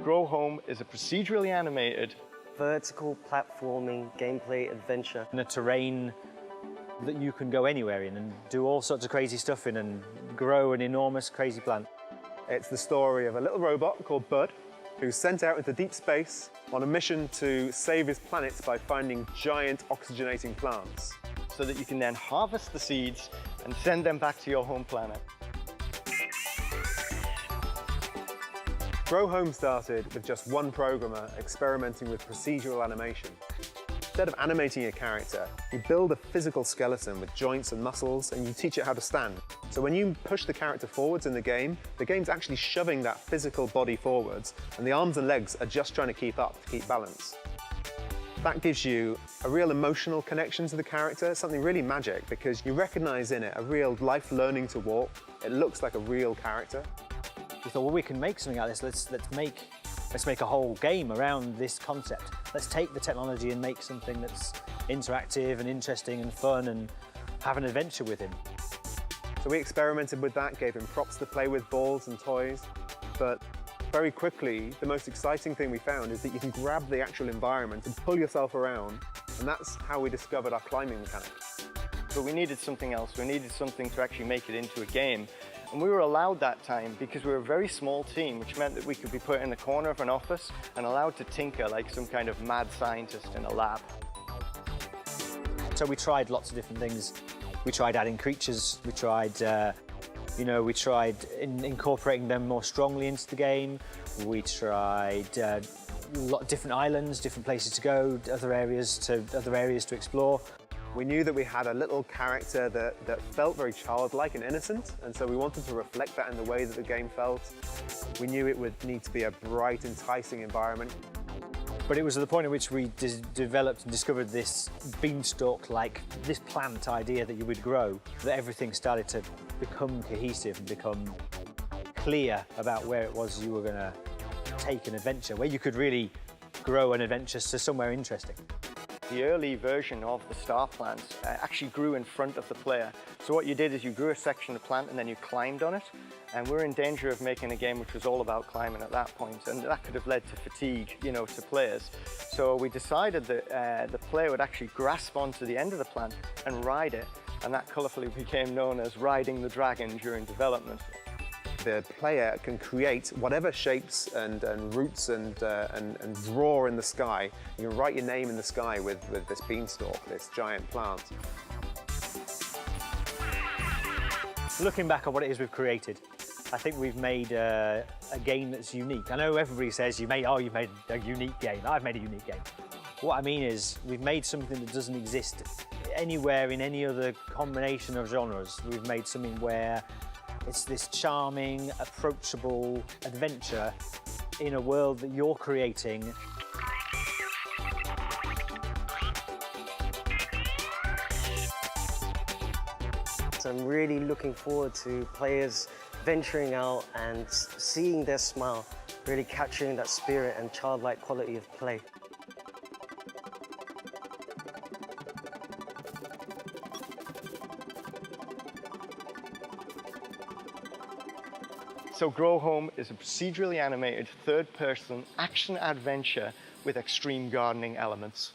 Grow Home is a procedurally animated, vertical platforming gameplay adventure in a terrain that you can go anywhere in and do all sorts of crazy stuff in and grow an enormous crazy plant. It's the story of a little robot called Bud, who's sent out into deep space on a mission to save his planet by finding giant oxygenating plants. so that you can then harvest the seeds and send them back to your home planet. Grow Home started with just one programmer experimenting with procedural animation. Instead of animating a character, you build a physical skeleton with joints and muscles, and you teach it how to stand. So when you push the character forwards in the game's actually shoving that physical body forwards, and the arms and legs are just trying to keep up, to keep balance. That gives you a real emotional connection to the character, something really magic, because you recognize in it a real life learning to walk. It looks like a real character. We thought, well, we can make something out of this. Let's make a whole game around this concept. Let's take the technology and make something that's interactive and interesting and fun and have an adventure with him. So we experimented with that, gave him props to play with, balls and toys, but very quickly, the most exciting thing we found is that you can grab the actual environment and pull yourself around, and that's how we discovered our climbing mechanic. But we needed something else. We needed something to actually make it into a game. And we were allowed that time because we were a very small team, which meant that we could be put in the corner of an office and allowed to tinker like some kind of mad scientist in a lab. So we tried lots of different things. We tried adding creatures. We tried, incorporating them more strongly into the game. We tried a lot of different islands, different places to go, other areas to explore. We knew that we had a little character that felt very childlike and innocent, and so we wanted to reflect that in the way that the game felt. We knew it would need to be a bright, enticing environment. But it was at the point at which we developed and discovered this beanstalk-like, this plant idea that you would grow, that everything started to become cohesive and become clear about where it was you were going to take an adventure, where you could really grow an adventure to somewhere interesting. The early version of the star plants actually grew in front of the player. So what you did is you grew a section of plant and then you climbed on it. And we're in danger of making a game which was all about climbing at that point, and that could have led to fatigue, to players. So we decided that the player would actually grasp onto the end of the plant and ride it, and that colourfully became known as riding the dragon during development. The player can create whatever shapes and roots and draw in the sky. You can write your name in the sky with this beanstalk, this giant plant. Looking back on what it is we've created, I think we've made a game that's unique. I know everybody says you've made a unique game. I've made a unique game. What I mean is we've made something that doesn't exist anywhere in any other combination of genres. We've made something where it's this charming, approachable adventure in a world that you're creating. So I'm really looking forward to players venturing out and seeing their smile, really capturing that spirit and childlike quality of play. So Grow Home is a procedurally animated third-person action adventure with extreme gardening elements.